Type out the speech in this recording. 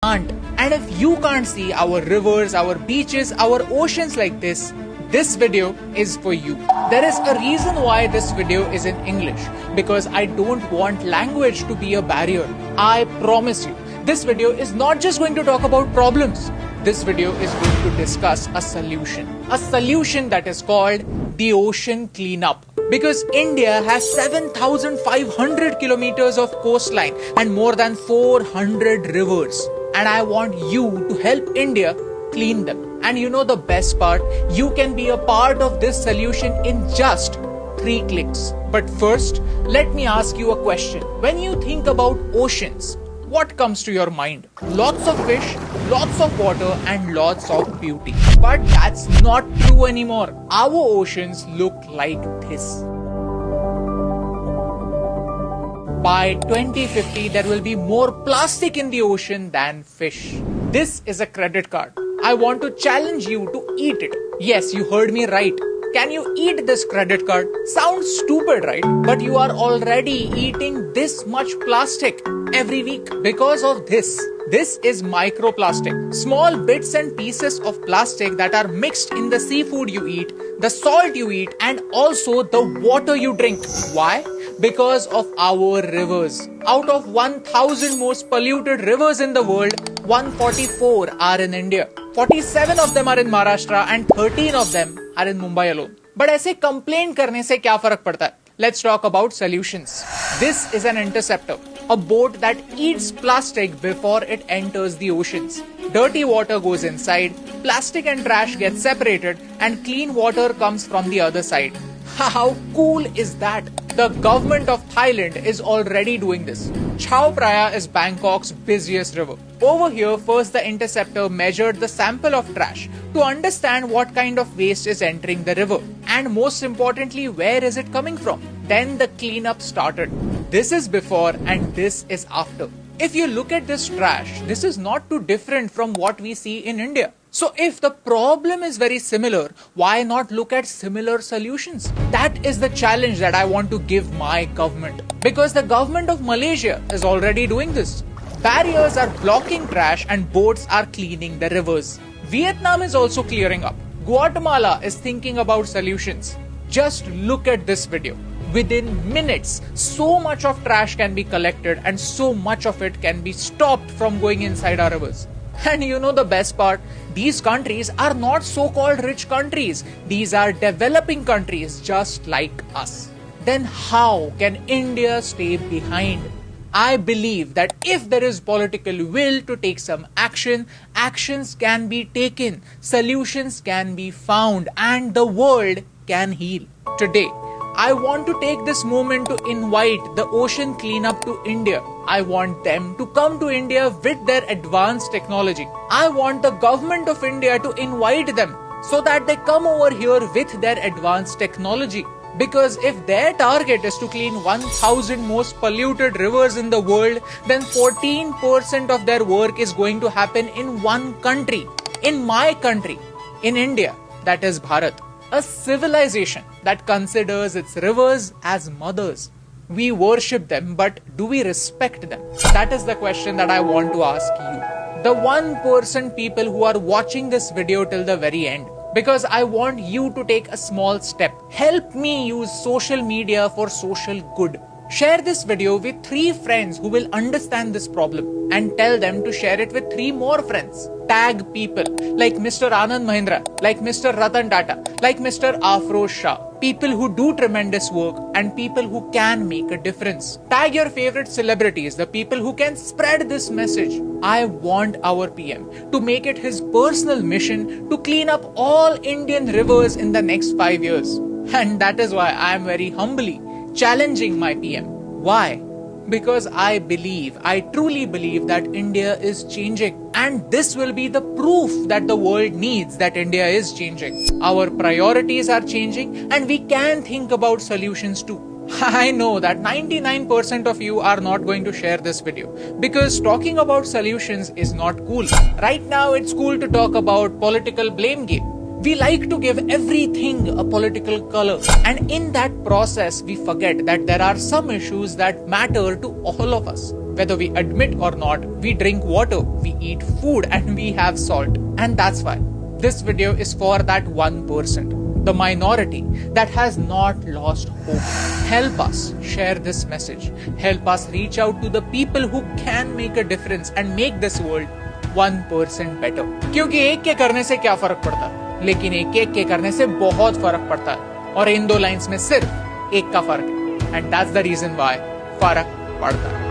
can't. And if you can't see our rivers, our beaches, our oceans like this video is for you. There is a reason why this video is in English, because I don't want language to be a barrier. I promise you, this video is not just going to talk about problems. This video is going to discuss a solution that is called the ocean cleanup. Because India has 7,500 kilometers of coastline and more than 400 rivers. And I want you to help India clean them. And you know the best part? You can be a part of this solution in just 3 clicks. But first, let me ask you a question. When you think about oceans, what comes to your mind? Lots of fish, lots of water, and lots of beauty. But that's not true anymore. Our oceans look like this. By 2050, there will be more plastic in the ocean than fish. This is a credit card. I want to challenge you to eat it. Yes, you heard me right. Can you eat this credit card? Sounds stupid, right? But you are already eating this much plastic every week because of this. This is microplastic. Small bits and pieces of plastic that are mixed in the seafood you eat, the salt you eat, and also the water you drink. Why? Because of our rivers. Out of 1,000 most polluted rivers in the world, 144 are in India. 47 of them are in Maharashtra and 13 of them are in Mumbai alone. But ऐसे complain करने से क्या फर्क पड़ता है? Let's talk about solutions. This is an interceptor, a boat that eats plastic before it enters the oceans. Dirty water goes inside, plastic and trash get separated, and clean water comes from the other side. How cool is that? The government of Thailand is already doing this. Chao Phraya is Bangkok's busiest river. Over here, first the interceptor measured the sample of trash to understand what kind of waste is entering the river. And most importantly, where is it coming from? Then the cleanup started. This is before and this is after. If you look at this trash, this is not too different from what we see in India. So if the problem is very similar, why not look at similar solutions? That is the challenge that I want to give my government. Because the government of Malaysia is already doing this. Barriers are blocking trash and boats are cleaning the rivers. Vietnam is also clearing up. Guatemala is thinking about solutions. Just look at this video. Within minutes, so much of trash can be collected and so much of it can be stopped from going inside our rivers. And you know the best part? These countries are not so-called rich countries. These are developing countries just like us. Then how can India stay behind? I believe that if there is political will to take some action, actions can be taken, solutions can be found, and the world can heal. Today, I want to take this moment to invite the ocean cleanup to India. I want them to come to India with their advanced technology. I want the government of India to invite them so that they come over here with their advanced technology. Because if their target is to clean 1,000 most polluted rivers in the world, then 14% of their work is going to happen in one country. In my country, in India, that is Bharat. A civilization that considers its rivers as mothers. We worship them, but do we respect them? That is the question that I want to ask you. The 1% people who are watching this video till the very end. Because I want you to take a small step. Help me use social media for social good. Share this video with 3 friends who will understand this problem and tell them to share it with 3 more friends. Tag people like Mr. Anand Mahindra, like Mr. Ratan Tata, like Mr. Afroz Shah. People who do tremendous work and people who can make a difference. Tag your favorite celebrities, the people who can spread this message. I want our PM to make it his personal mission to clean up all Indian rivers in the next 5 years. And that is why I am very humbly challenging my PM. Why? Because I truly believe that India is changing. And this will be the proof that the world needs that India is changing. Our priorities are changing and we can think about solutions too. I know that 99% of you are not going to share this video because talking about solutions is not cool. Right now it's cool to talk about political blame game. We like to give everything a political color, and in that process we forget that there are some issues that matter to all of us. Whether we admit or not, we drink water, we eat food, and we have salt. And that's why this video is for that 1%, the minority that has not lost hope. Help us share this message. Help us reach out to the people who can make a difference and make this world 1% better. क्योंकि एक के करने से क्या फर्क पड़ता है, लेकिन एक के करने से बहुत फर्क पड़ता है, और इन दो लाइंस में सिर्फ एक का फर्क है, and that's the reason why फर्क पड़ता है.